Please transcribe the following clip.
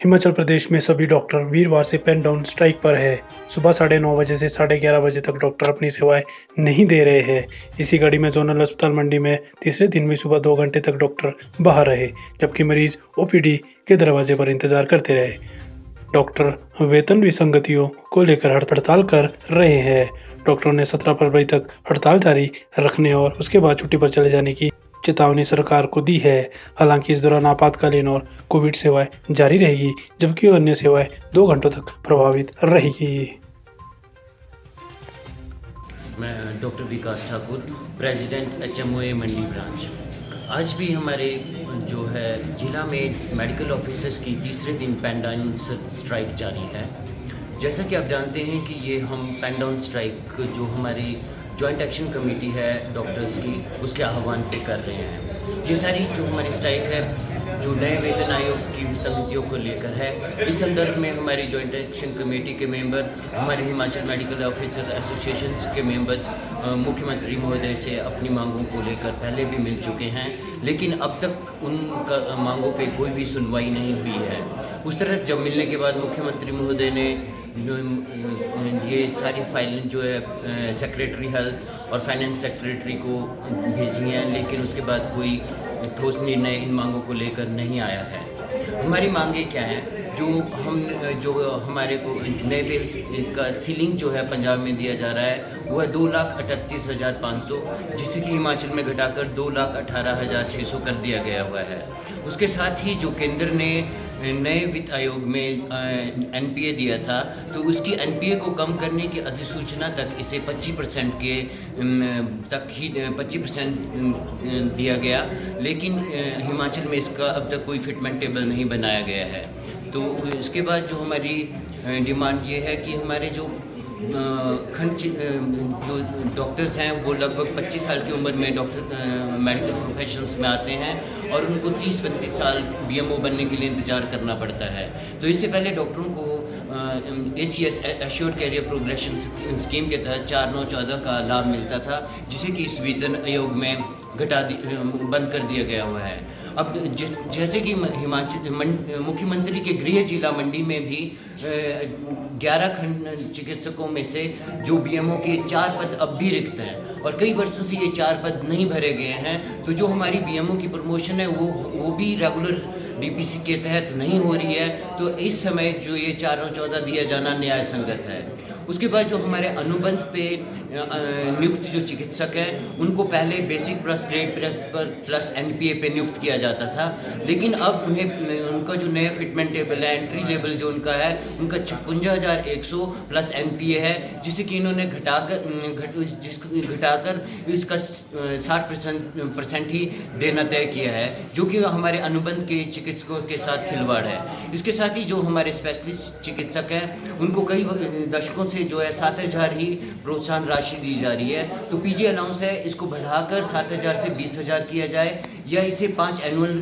हिमाचल प्रदेश में सभी डॉक्टर वीरवार से पेन डाउन स्ट्राइक पर है। सुबह 9:30 बजे से 11:30 बजे तक डॉक्टर अपनी सेवाएं नहीं दे रहे हैं। इसी कड़ी में जोनल अस्पताल मंडी में तीसरे दिन भी सुबह 2 घंटे तक डॉक्टर बाहर रहे, जबकि मरीज ओपीडी के दरवाजे पर इंतजार करते रहे। डॉक्टर वेतन विसंगतियों को लेकर हड़ताल कर रहे हैं। डॉक्टरों ने 17 फरवरी तक हड़ताल जारी रखने और उसके बाद छुट्टी पर चले जाने की चेतावनी सरकार को दी है। हालांकि इस दौरान आपातकालीन और कोविड सेवाएं जारी रहेगी, जबकि अन्य सेवाएं 2 घंटों तक प्रभावित रहेगी। मैं डॉक्टर विकास ठाकुर, प्रेसिडेंट एचएमओए मंडी ब्रांच। आज भी हमारे जो है जिला में मेडिकल ऑफिसर्स की तीसरे दिन पेन डाउन स्ट्राइक जारी है। जैसा कि आप जानते हैं कि ये हम पेन डाउन स्ट्राइक जो हमारी जॉइंट एक्शन कमेटी है डॉक्टर्स की, उसके आह्वान पे कर रहे हैं। ये सारी जो हमारी स्ट्राइक है जो नए वेतन आयोग की विसंगतियों को लेकर है, इस संदर्भ में हमारी जॉइंट एक्शन कमेटी के मेंबर, हमारे हिमाचल मेडिकल ऑफिसर एसोसिएशन के मेंबर्स मुख्यमंत्री महोदय से अपनी मांगों को लेकर पहले भी मिल चुके हैं, लेकिन अब तक उन मांगों पे कोई भी सुनवाई नहीं हुई है। उस तरह जब मिलने के बाद मुख्यमंत्री महोदय ने ये सारी फाइलें जो है सेक्रेटरी हेल्थ और फाइनेंस सेक्रेटरी को भेजी हैं, लेकिन उसके बाद कोई ठोस निर्णय इन मांगों को लेकर नहीं आया है। हमारी मांगें क्या हैं? जो हमारे को नए बिल का सीलिंग जो है पंजाब में दिया जा रहा है वो है 2,38,500, जिसे कि हिमाचल में घटाकर 2,18,600 कर दिया गया हुआ है। उसके साथ ही जो केंद्र ने नए वित्त आयोग में एनपीए दिया था, तो उसकी एनपीए को कम करने की अधिसूचना तक इसे 25% के तक ही 25% दिया गया, लेकिन हिमाचल में इसका अब तक कोई फिटमेंट टेबल नहीं बनाया गया है। तो इसके बाद जो हमारी डिमांड ये है कि हमारे जो जो डॉक्टर्स हैं वो लगभग 25 साल की उम्र में डॉक्टर मेडिकल प्रोफेशंस में आते हैं और उनको 30-35 साल बीएमओ बनने के लिए इंतज़ार करना पड़ता है। तो इससे पहले डॉक्टरों को ACS assured career progression scheme के तहत 4/9/14 का लाभ मिलता था, जिसे कि इस वेतन आयोग में बंद कर दिया गया हुआ है। अब जैसे कि मुख्यमंत्री के गृह जिला मंडी में भी 11 खंड चिकित्सकों में से जो बीएमओ के 4 पद अब भी रिक्त हैं और कई वर्षों से ये 4 पद नहीं भरे गए हैं। तो जो हमारी बीएमओ की प्रमोशन है वो भी रेगुलर डीपीसी के तहत नहीं हो रही है। तो इस समय जो ये 4/14 दिया जाना न्याय संगत है। उसके बाद जो हमारे अनुबंध पे नियुक्त जो चिकित्सक हैं उनको पहले basic plus grade plus NPA पे नियुक्त किया जाता था, लेकिन अब उनका जो नया फिटमेंट टेबल है, एंट्री लेवल जो उनका है, उनका 56,100 प्लस एनपीए है, जिसे कि इन्होंने घटाकर इसका 60% ही देना तय किया है, जो कि हमारे अनुबंध के चिकित्सकों के साथ खिलवाड़ है। इसके साथ ही जो हमारे स्पेशलिस्ट चिकित्सक हैं उनको कई दशकों से जो है 7,000 ही प्रोत्साहन राशि दी जा रही है। तो पीजी अलाउंस है, इसको बढ़ाकर 7,000 से 20,000 किया जाए या इसे 5 एनुअल